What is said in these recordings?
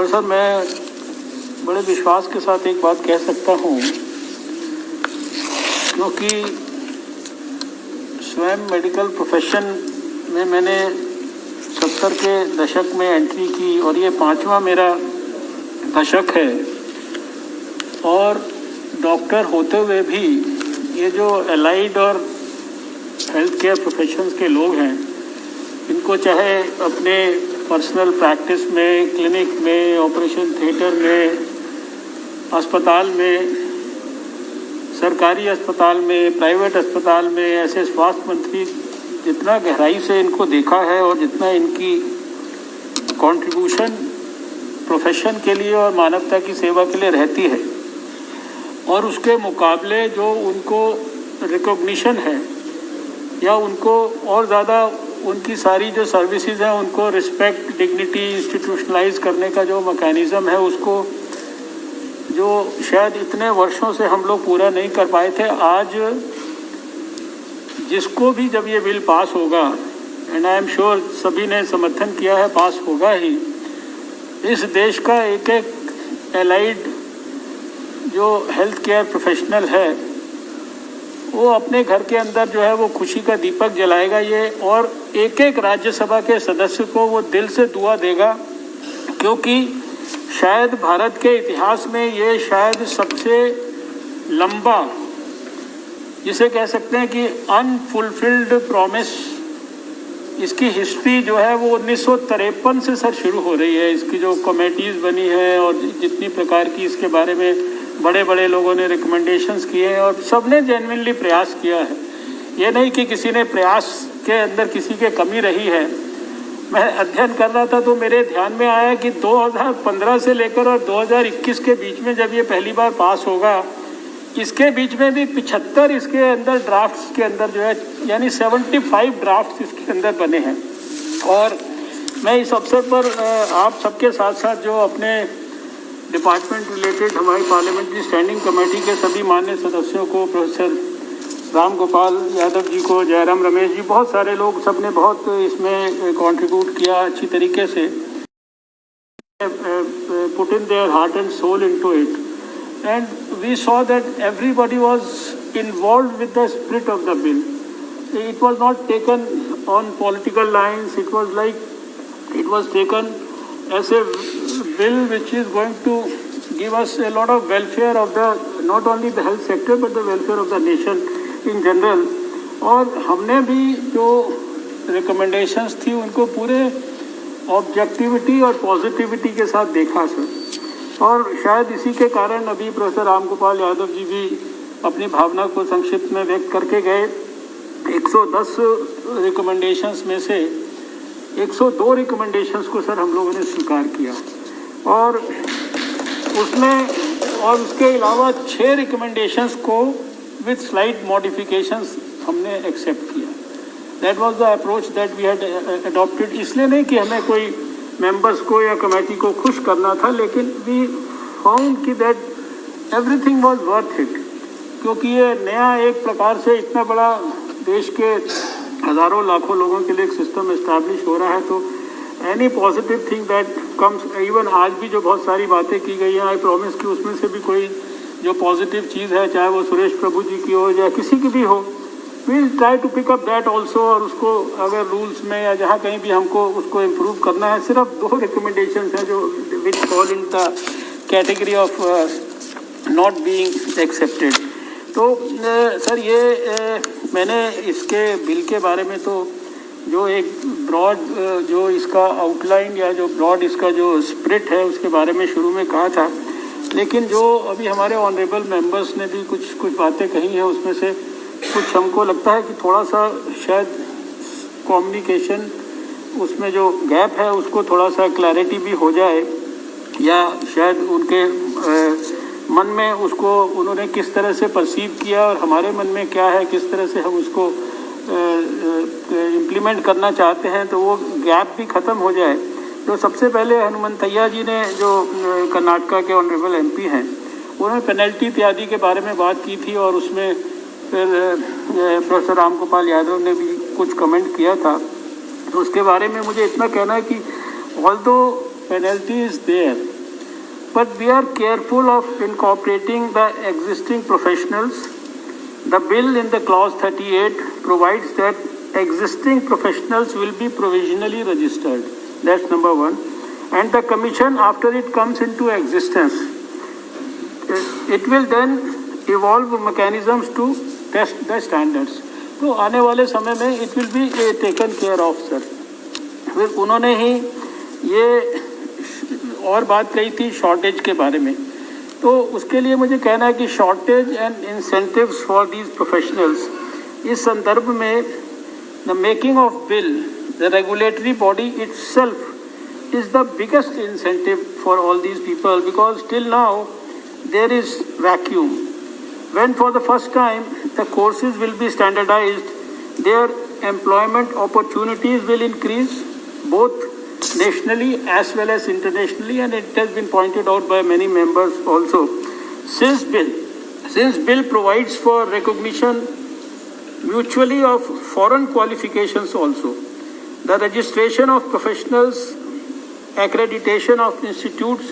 Professor, मैं बड़े विश्वास के साथ एक बात कह सकता हूँ, क्योंकि स्वयं मेडिकल प्रोफेशन में मैंने 70 के दशक में एंट्री की और ये 5वां मेरा दशक है। और डॉक्टर होते हुए भी ये जो एलाइड और हेल्थ केयर प्रोफेशंस के लोग हैं, इनको चाहे अपने पर्सनल प्रैक्टिस में, क्लिनिक में, ऑपरेशन थिएटर में, अस्पताल में, सरकारी अस्पताल में, प्राइवेट अस्पताल में, ऐसे स्वास्थ्य मंत्री जितना गहराई से इनको देखा है और जितना इनकी कंट्रीब्यूशन प्रोफेशन के लिए और मानवता की सेवा के लिए रहती है, और उसके मुकाबले जो उनको रिकॉग्निशन है या उनको और ज़्यादा उनकी सारी जो सर्विसेज हैं उनको रिस्पेक्ट, डिग्निटी, इंस्टीट्यूशनलाइज करने का जो मैकेनिज़्म है, उसको जो शायद इतने वर्षों से हम लोग पूरा नहीं कर पाए थे, आज जिसको भी जब ये बिल पास होगा, एंड आई एम श्योर सभी ने समर्थन किया है, पास होगा ही, इस देश का एक एक एलाइड जो हेल्थ केयर प्रोफेशनल है वो अपने घर के अंदर जो है वो खुशी का दीपक जलाएगा ये, और एक एक राज्यसभा के सदस्य को वो दिल से दुआ देगा, क्योंकि शायद भारत के इतिहास में ये शायद सबसे लंबा, जिसे कह सकते हैं कि अनफुलफिल्ड प्रॉमिस, इसकी हिस्ट्री जो है वो 1953 से सर शुरू हो रही है। इसकी जो कमेटीज़ बनी है और जितनी प्रकार की इसके बारे में बड़े बड़े लोगों ने रिकमेंडेशंस किए हैं और सबने जेन्युइनली प्रयास किया है। ये नहीं कि किसी ने प्रयास के अंदर किसी के कमी रही है। मैं अध्ययन कर रहा था तो मेरे ध्यान में आया कि 2015 से लेकर और 2021 के बीच में जब ये पहली बार पास होगा, इसके बीच में भी 75 इसके अंदर ड्राफ्ट्स के अंदर जो है, यानी 75 ड्राफ्ट्स इसके अंदर बने हैं। और मैं इस अवसर पर आप सबके साथ साथ जो अपने डिपार्टमेंट रिलेटेड हमारी पार्लियामेंट्री स्टैंडिंग कमेटी के सभी मान्य सदस्यों को, प्रोफेसर राम गोपाल यादव जी को, जयराम रमेश जी, बहुत सारे लोग, सब ने बहुत इसमें कंट्रीब्यूट किया अच्छी तरीके से, put in their heart and soul into it, and we saw that everybody was involved with the spirit of the bill. It was not taken on political lines. It was like it was taken as a bill which is going to give us a lot of welfare of the, not only the health sector but the welfare of the nation in general. और हमने भी जो recommendations थी उनको पूरे objectivity और positivity के साथ देखा सर, और शायद इसी के कारण अभी प्रोफेसर राम गोपाल यादव जी भी अपनी भावना को संक्षिप्त में व्यक्त करके गए। 110 रिकमेंडेशंस में से 102 रिकमेंडेशंस को सर हम लोगों ने स्वीकार किया, और उसमें और उसके अलावा 6 रिकमेंडेशंस को विद स्लाइट मॉडिफिकेशंस हमने एक्सेप्ट किया. That was the approach that we had adopted. इसलिए नहीं कि हमें कोई मेंबर्स को या कमेटी को खुश करना था, लेकिन वी फाउंड कि that everything was worth it, क्योंकि ये नया एक प्रकार से इतना बड़ा देश के हज़ारों लाखों लोगों के लिए एक सिस्टम इस्टेब्लिश हो रहा है. तो any positive thing that comes, even आज भी जो बहुत सारी बातें की गई हैं, आई प्रॉमिस कि उसमें से भी कोई जो पॉजिटिव चीज़ है, चाहे वो सुरेश प्रभु जी की हो या किसी की भी हो, we will try to pick up that also, और उसको अगर रूल्स में या जहाँ कहीं भी हमको उसको इम्प्रूव करना है. सिर्फ 2 रिकमेंडेशन हैं जो विच fall in the category of not being accepted. तो सर ये मैंने इसके बिल के बारे में तो जो एक ब्रॉड जो इसका आउटलाइन या जो ब्रॉड इसका जो स्पिरिट है उसके बारे में शुरू में कहा था, लेकिन जो अभी हमारे ऑनरेबल मेंबर्स ने भी कुछ बातें कही हैं, उसमें से कुछ हमको लगता है कि थोड़ा सा शायद कम्युनिकेशन उसमें जो गैप है उसको थोड़ा सा क्लैरिटी भी हो जाए, या शायद उनके मन में उसको उन्होंने किस तरह से परसीव किया और हमारे मन में क्या है, किस तरह से हम उसको इम्प्लीमेंट करना चाहते हैं, तो वो गैप भी ख़त्म हो जाए. तो सबसे पहले हनुमंतैया जी ने, जो कर्नाटका के ऑनरेबल एमपी हैं, उन्होंने पेनल्टी इत्यादि के बारे में बात की थी, और उसमें फिर प्रोफेसर राम गोपाल यादव ने भी कुछ कमेंट किया था. तो उसके बारे में मुझे इतना कहना है कि although penalty is there, but we are careful of incorporating the existing professionals. The bill in the clause 38 provides that existing professionals will be provisionally registered. That's number one. And the commission, after it comes into existence, it will then evolve mechanisms to test the standards. तो आने वाले समय में it will be taken care of, sir. फिर उन्होंने ही ये और बात कही थी शॉर्टेज के बारे में, तो उसके लिए मुझे कहना है कि shortage and incentives for these professionals, इस संदर्भ में the making of bill, the regulatory body itself is the biggest incentive for all these people, because till now there is vacuum. When for the first time the courses will be standardized, their employment opportunities will increase both nationally as well as internationally, and it has been pointed out by many members also. Since bill provides for recognition mutually of foreign qualifications also, the registration of professionals, accreditation of institutes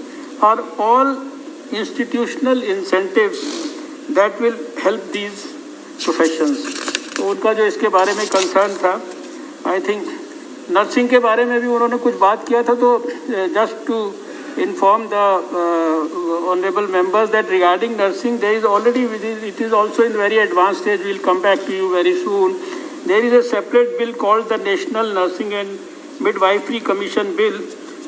are all institutional incentives that will help these professions. तो उनका जो इसके बारे में concern था, I think nursing के बारे में भी उन्होंने कुछ बात किया था. तो just to inform the honorable members that regarding nursing, there is already, it is also in very advanced stage. We will come back to you very soon. There is a separate bill called the National Nursing and Midwifery Commission Bill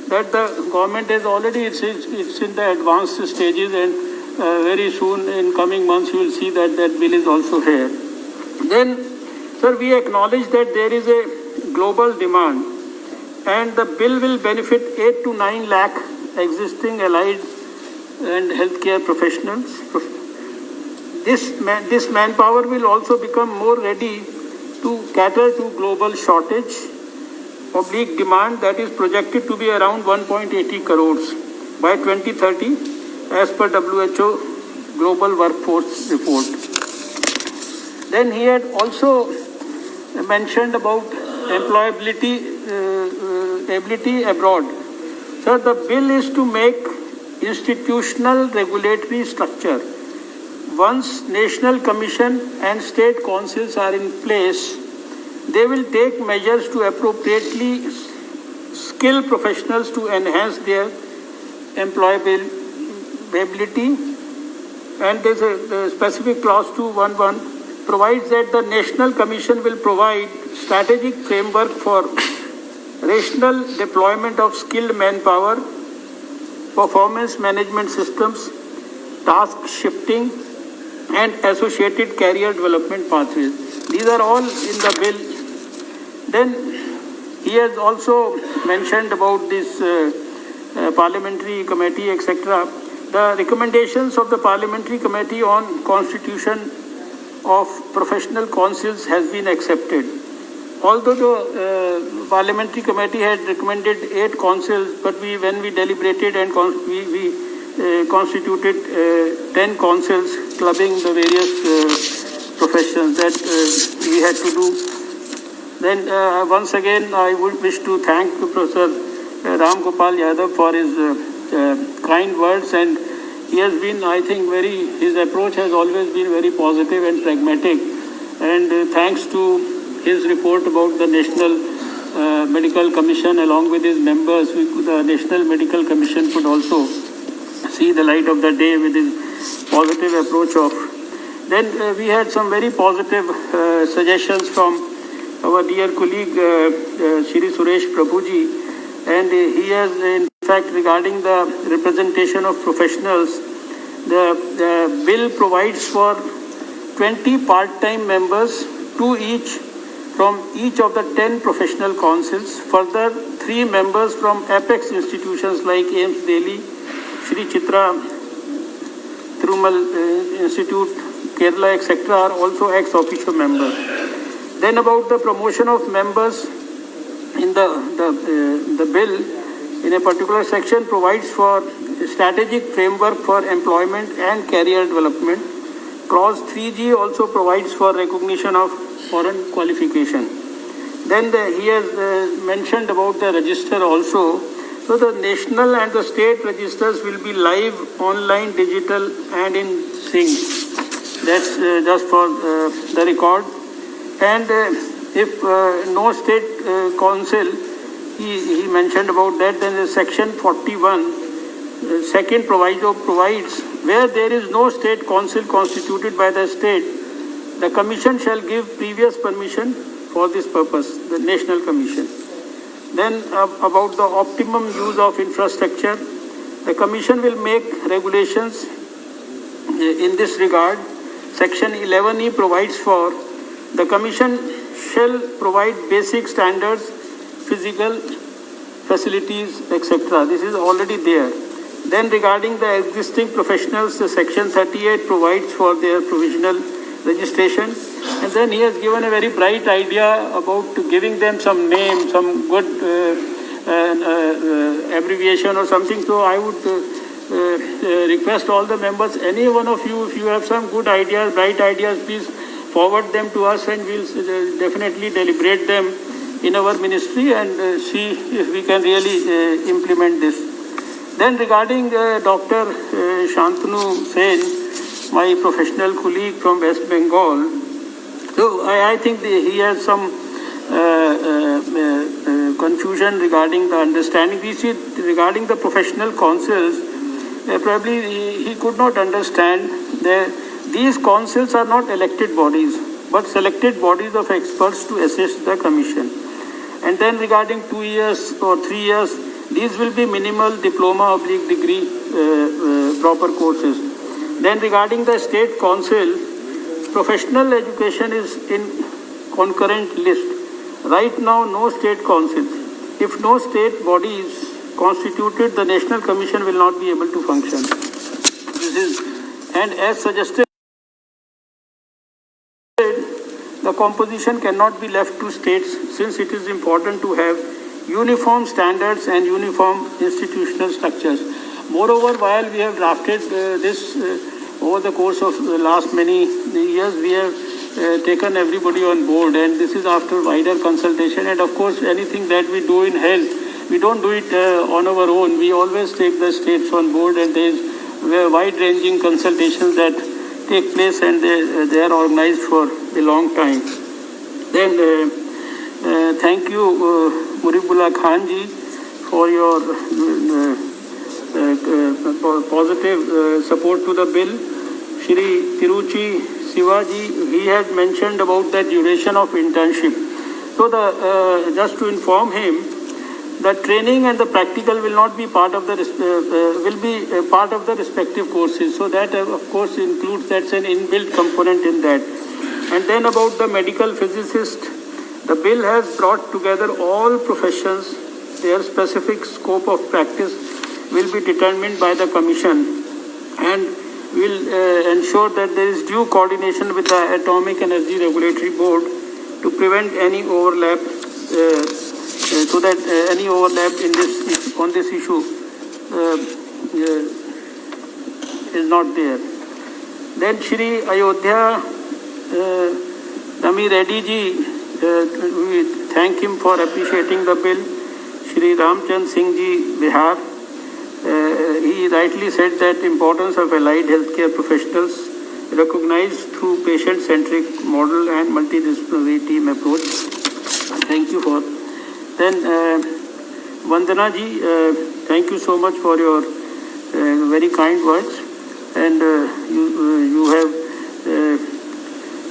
that the government has already, it's in the advanced stages, and very soon in coming months you will see that that bill is also here. Then, sir, we acknowledge that there is a global demand, and the bill will benefit 8 to 9 lakh existing allied and healthcare professionals. This manpower will also become more ready to cater to global shortage / demand that is projected to be around 1.80 crores by 2030 as per WHO Global Workforce Report. Then he had also mentioned about employability ability abroad. Sir, the bill is to make institutional regulatory structure. Once National Commission and state councils are in place, they will take measures to appropriately skill professionals to enhance their employability. And there's a specific clause 211 provides that the National Commission will provide strategic framework for rational deployment of skilled manpower, performance management systems, task shifting, and associated career development pathways. These are all in the bill. Then he has also mentioned about this parliamentary committee, etc. The recommendations of the parliamentary committee on constitution of professional councils has been accepted. Although the parliamentary committee had recommended 8 councils, but when we deliberated and we constituted 10 councils, clubbing the various professions that we had to do. Then once again, I would wish to thank Professor Ram Gopal Yadav for his kind words, and he has been, I think, his approach has always been very positive and pragmatic. And thanks to his report about the National Medical Commission, along with his members, the National Medical Commission could also see the light of the day with his positive approach of. Then we had some very positive suggestions from our dear colleague Shri Suresh Prabhuji, and he has, in fact, regarding the representation of professionals, the bill provides for 20 part-time members, 2 each from each of the 10 professional councils. Further, 3 members from apex institutions like AIIMS Delhi, Shri Chitra Thirumal Institute, Kerala, etc. are also ex officio members. Then about the promotion of members in the bill, in a particular section provides for strategic framework for employment and career development. Clause 3G also provides for recognition of foreign qualification. Then he has mentioned about the register also. So the national and the state registers will be live, online, digital, and in sync. That's just for the record. And if no state council, he mentioned about that, then the section 41, second proviso provides, where there is no state council constituted by the state, the commission shall give previous permission for this purpose, the National Commission. Then about the optimum use of infrastructure, the commission will make regulations in this regard. Section 11E provides for the commission shall provide basic standards, physical facilities, etc. This is already there. Then regarding the existing professionals, the section 38 provides for their provisional registration. And then he has given a very bright idea about giving them some name, some good abbreviation or something. So I would request all the members, any one of you, if you have some good ideas, bright ideas, please forward them to us, and we'll definitely deliberate them in our ministry and see if we can really implement this. Then regarding Dr. Shantanu Sen, my professional colleague from West Bengal, so I think he has some confusion regarding the understanding. We see regarding the professional councils, probably he could not understand that these councils are not elected bodies, but selected bodies of experts to assist the commission. And then regarding 2 years or 3 years, these will be minimal diploma / degree proper courses. Then regarding the state council, professional education is in concurrent list. Right now, no state councils. If no state body is constituted, the National Commission will not be able to function. This is, and as suggested, the composition cannot be left to states, since it is important to have uniform standards and uniform institutional structures. Moreover, while we have drafted this over the course of the last many years, we have taken everybody on board, and this is after wider consultation. And of course, anything that we do in health, we don't do it on our own. We always take the states on board, and there is wide-ranging consultations that take place, and they are organized for a long time. Then thank you, Muribullah Khan ji, for your positive support to the bill. Shri Tiruchi Sivaji, he had mentioned about the duration of internship. So just to inform him, the training and the practical will not be part of the part of the respective courses. So that of course includes, that's an inbuilt component in that. And then about the medical physicist, the bill has brought together all professions. Their specific scope of practice will be determined by the commission, and will ensure that there is due coordination with the Atomic Energy Regulatory Board to prevent any overlap, so that any overlap in this on this issue is not there. Then Shri Ayodhya Nami Reddy ji, we thank him for appreciating the bill. Shri Ramchand Singh ji, Bihar, he rightly said that importance of allied healthcare professionals recognized through patient-centric model and multidisciplinary team approach. Thank you for. Then Vandana ji, thank you so much for your very kind words, and you have.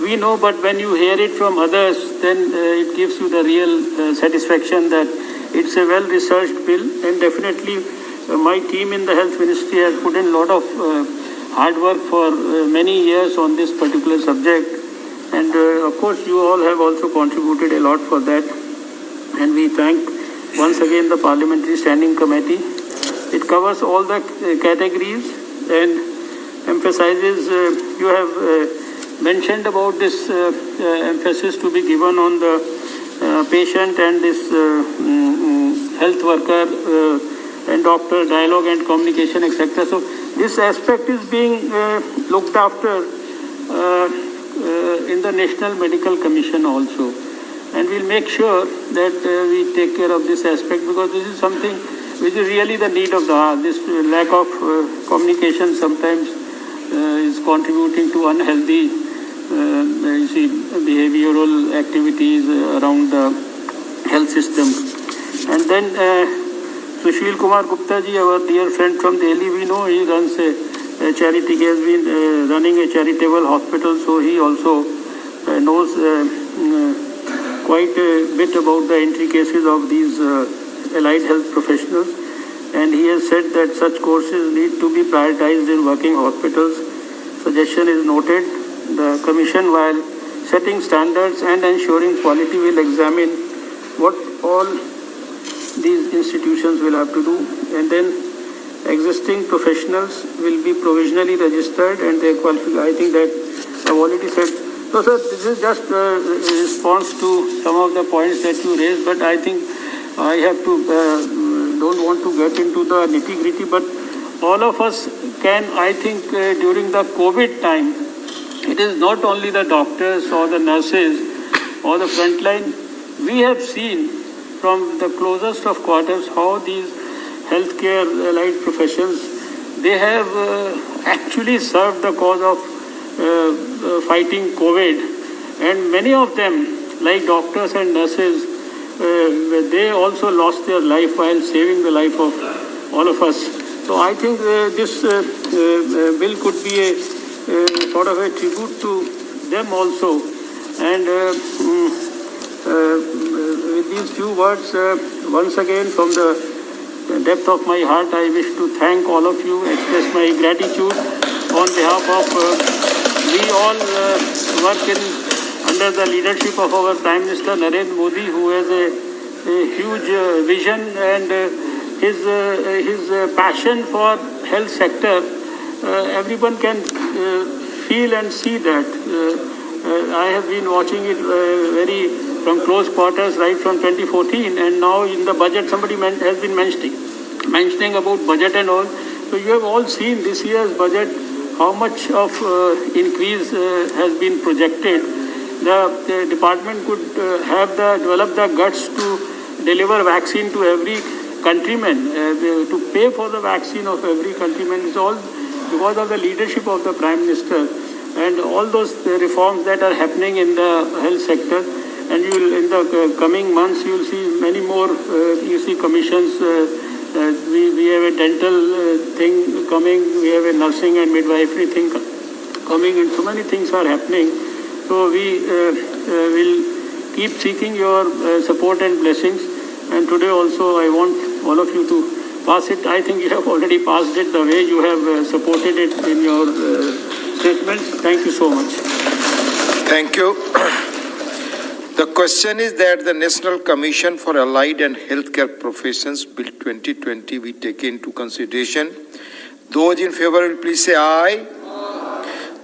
We know, but when you hear it from others, then it gives you the real satisfaction that it's a well-researched bill, and definitely my team in the Health Ministry has put in a lot of hard work for many years on this particular subject, and of course you all have also contributed a lot for that, and we thank once again the Parliamentary Standing Committee. It covers all the categories and emphasizes, you have mentioned about this emphasis to be given on the patient and this health worker and doctor dialogue and communication, etc. So this aspect is being looked after in the National Medical Commission also, and we'll make sure that we take care of this aspect, because this is something which is really the need of the hour. This lack of communication sometimes is contributing to unhealthy behavioral activities around the health system. And then Sushil Kumar Gupta ji, our dear friend from Delhi, we know he runs a charity. He has been running a charitable hospital, so he also knows quite a bit about the intricacies of these allied health professionals. And he has said that such courses need to be prioritized in working hospitals. Suggestion is noted. The Commission, while setting standards and ensuring quality, will examine what all these institutions will have to do, and then existing professionals will be provisionally registered and they qualify. I think that I've already said. So, sir, this is just a response to some of the points that you raised, but I think I have to, don't want to get into the nitty-gritty, but all of us can, I think, during the COVID time, it is not only the doctors or the nurses or the frontline. We have seen from the closest of quarters how these healthcare allied professions, they have actually served the cause of fighting COVID. And many of them, like doctors and nurses, they also lost their life while saving the life of all of us. So I think this bill could be a sort of a tribute to them also. And with these few words, once again from the depth of my heart, I wish to thank all of you, express my gratitude on behalf of we all work under the leadership of our Prime Minister Narendra Modi, who has a huge vision, and his passion for health sector. Everyone can feel and see that. I have been watching it from close quarters right from 2014, and now in the budget somebody has been mentioning about budget and all. So you have all seen this year's budget how much of increase has been projected. The department could develop the guts to deliver vaccine to every countryman, to pay for the vaccine of every countryman. It's all because of the leadership of the Prime Minister and all those reforms that are happening in the health sector. And you will, in the coming months, you will see many more. You see commissions. We have a dental thing coming. We have a nursing and midwifery thing coming, and so many things are happening. So we will keep seeking your support and blessings. And today also, I want all of you to pass it. I think you have already passed it the way you have supported it in your statements. Thank you so much. Thank you. The question is that the National Commission for Allied and Healthcare Professions Bill 2020 be taken into consideration. Those in favor will please say aye.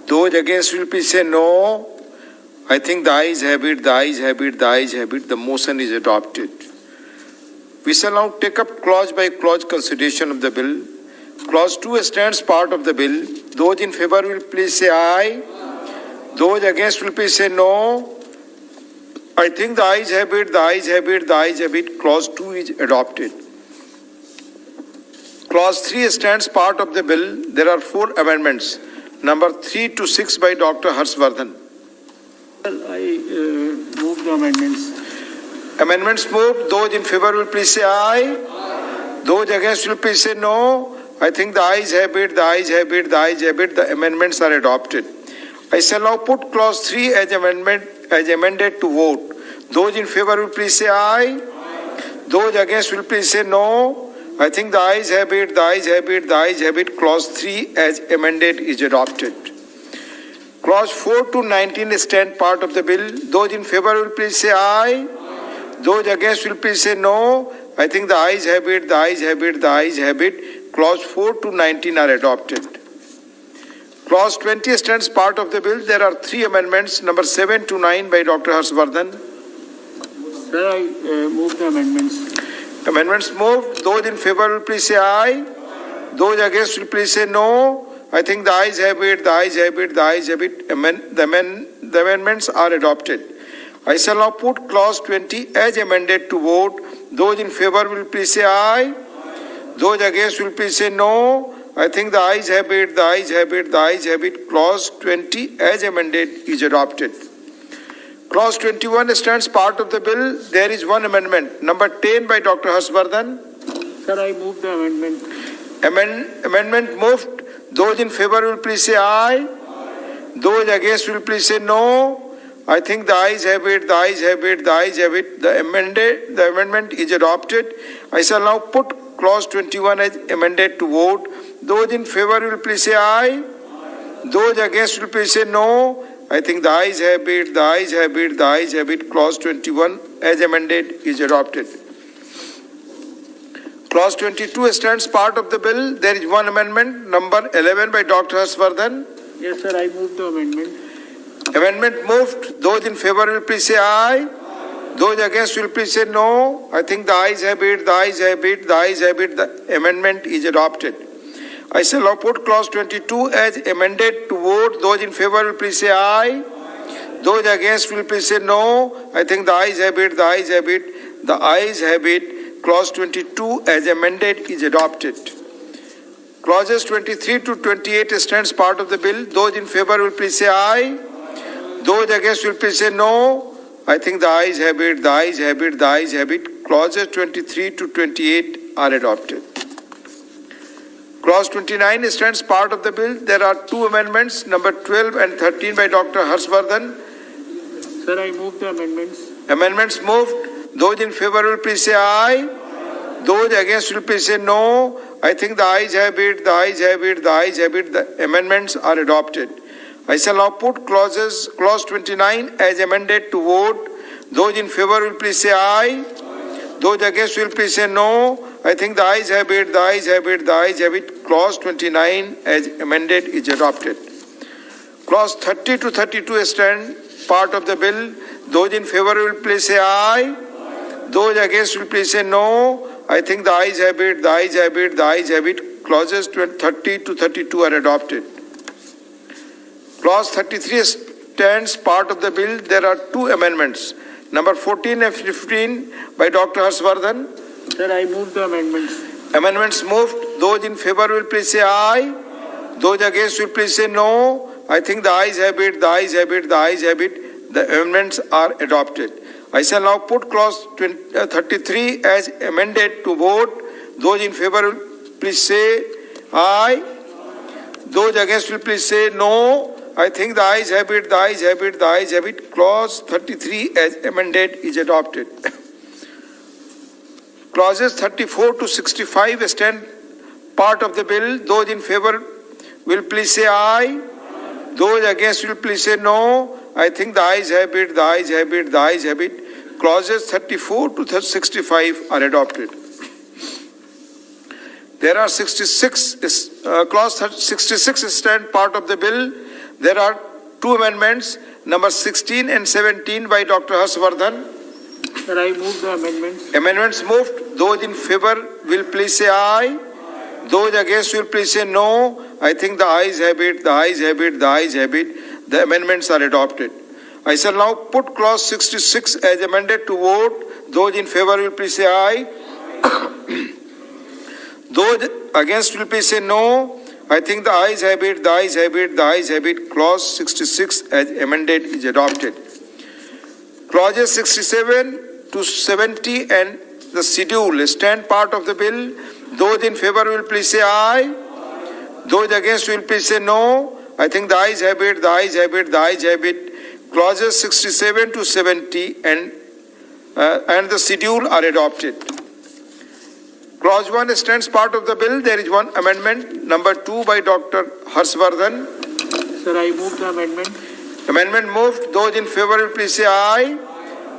Those against will please say no. I think the ayes have it, the ayes have it, the ayes have it. The motion is adopted. We shall now take up clause by clause consideration of the bill. Clause 2 stands part of the bill. Those in favor will please say aye. Those against will please say no. I think the ayes have it, the ayes have it, the ayes have it. Clause 2 is adopted. Clause 3 stands part of the bill. There are 4 amendments. Number 3 to 6 by Dr. Harshvardhan. I move the amendments. Amendments moved. Those in favor will please say aye. Those against will please say no. I think the ayes have it, the ayes have it, the ayes have it. The amendments are adopted. I shall now put clause 3 as amended to vote. Those in favor will please say aye. Those against will please say no. I think the ayes have it, the ayes have it, the ayes have it. Clause 3 as amended is adopted. Clause 4 to 19 stand part of the bill. Those in favor will please say aye. Those against will please say no. I think the ayes have it, the ayes have it, the ayes have it. Clause 4 to 19 are adopted. Clause 20 stands part of the bill. There are 3 amendments. Number 7 to 9 by Dr. Harshvardhan. Sir, I move the amendments. Amendments moved. Those in favor will please say aye. Those against will please say no. I think the ayes have it, the ayes have it, the ayes have it. The amendments are adopted. I shall now put clause 20 as amended to vote. Those in favor will please say aye. Those against will please say no. I think the ayes have it, the ayes have it, the ayes have it. Clause 20 as amended is adopted. Clause 21 stands part of the bill. There is one amendment. Number 10 by Dr. Harshvardhan. Sir, I move the amendment. Amendment moved. Those in favor will please say aye. Those against will please say no. I think the ayes have it, the ayes have it, the ayes have it. The amendment is adopted. I shall now put clause 21 as amended to vote. Those in favor will please say aye. Those against will please say no. I think the ayes have it, the ayes have it, the ayes have it. Clause 21 as amended is adopted. Clause 22 stands part of the bill. There is one amendment, number 11 by Dr. Harshvardhan. Yes, sir, I move the amendment. Amendment moved. Those in favor will please say aye. Those against will please say no. I think the ayes have it, the ayes have it, the ayes have it. The amendment is adopted. I shall now put clause 22 as amended to vote. Those in favor will please say aye. Those against will please say no. I think the ayes have it, the ayes have it. The ayes have it. Clause 22 as amended is adopted. Clauses 23 to 28 stands part of the bill. Those in favor will please say aye. Those against will please say no. I think the ayes have it, the ayes have it, the ayes have it. Clauses 23 to 28 are adopted. Clause 29 stands part of the bill. There are two amendments, number 12 and 13 by Dr. Harshvardhan. Sir, I move the amendments. Amendments moved. Those in favor will please say aye. Those against will please say no. I think the ayes have it, the ayes have it, the ayes have it. The amendments are adopted. I shall now put clause 29 as amended to vote. Those in favor will please say aye. Those against will please say no. I think the ayes have it, the ayes have it, the ayes have it. Clause 29 as amended is adopted. Clause 30 to 32 stand part of the bill. Those in favor will please say aye. Those against will please say no. I think the ayes have it, the ayes have it, the ayes have it. Clauses 30 to 32 are adopted. Clause 33 stands part of the bill. There are two amendments. Number 14 and 15 by Dr. Harshvardhan. Sir, I move the amendments. Amendments moved. Those in favor will please say aye. Those against will please say no. I think the ayes have it, the ayes have it, the ayes have it. The amendments are adopted. I shall now put clause 33 as amended to vote. Those in favor will please say aye. Those against will please say no. I think the ayes have it, the ayes have it, the ayes have it. Clause 33 as amended is adopted. Clauses 34 to 65 stand part of the bill. Those in favor will please say aye. Those against will please say no. I think the ayes have it, the ayes have it, the ayes have it. Clauses 34 to 65 are adopted. There are 66, clause 66 stand part of the bill. There are two amendments, number 16 and 17 by Dr. Harshvardhan. Sir, I move the amendments. Amendments moved. Those in favor will please say aye. Those against will please say no. I think the ayes have it, the ayes have it, the ayes have it. The amendments are adopted. I shall now put clause 66 as amended to vote. Those in favor will please say aye. Those against will please say no. I think the ayes have it, the ayes have it, the ayes have it. Clause 66 as amended is adopted. Clauses 67 to 70 and the schedule stand part of the bill. Those in favor will please say aye. Those against will please say no. I think the ayes have it, the ayes have it, the ayes have it. Clauses 67 to 70 and the schedule are adopted. Clause 1 stands part of the bill. There is one amendment, number 2 by Dr. Harshvardhan. Sir, I move the amendment. Amendment moved. Those in favor will please say aye.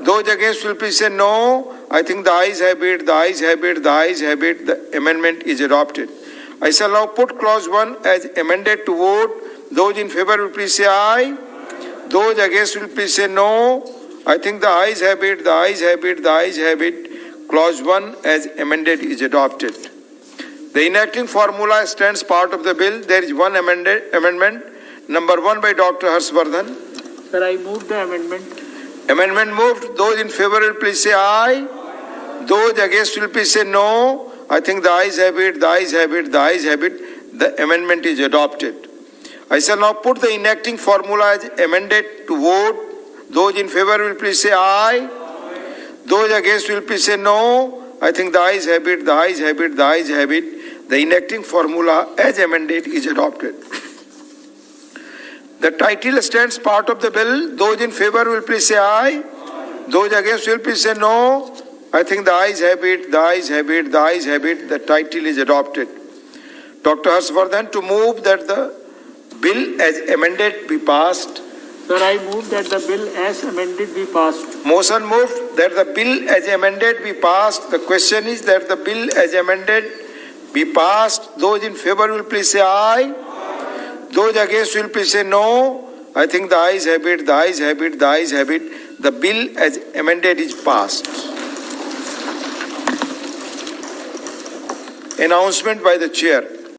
Those against will please say no. I think the ayes have it, the ayes have it, the ayes have it. The amendment is adopted. I shall now put clause 1 as amended to vote. Those in favor will please say aye. Those against will please say no. I think the ayes have it, the ayes have it, the ayes have it. Clause 1 as amended is adopted. The enacting formula stands part of the bill. There is one amendment, number 1 by Dr. Harshvardhan. Sir, I move the amendment. Amendment moved. Those in favor will please say aye. Those against will please say no. I think the ayes have it, the ayes have it, the ayes have it. The amendment is adopted. I shall now put the enacting formula as amended to vote. Those in favor will please say aye. Those against will please say no. I think the ayes have it, the ayes have it, the ayes have it. The enacting formula as amended is adopted. The title stands part of the bill. Those in favor will please say aye. Those against will please say no. I think the ayes have it, the ayes have it, the ayes have it. The title is adopted. Dr. Harshvardhan to move that the bill as amended be passed. Sir, I move that the bill as amended be passed. Motion moved that the bill as amended be passed. The question is that the bill as amended be passed. Those in favor will please say aye. Those against will please say no. I think the ayes have it, the ayes have it, the ayes have it. The bill as amended is passed. Announcement by the chair.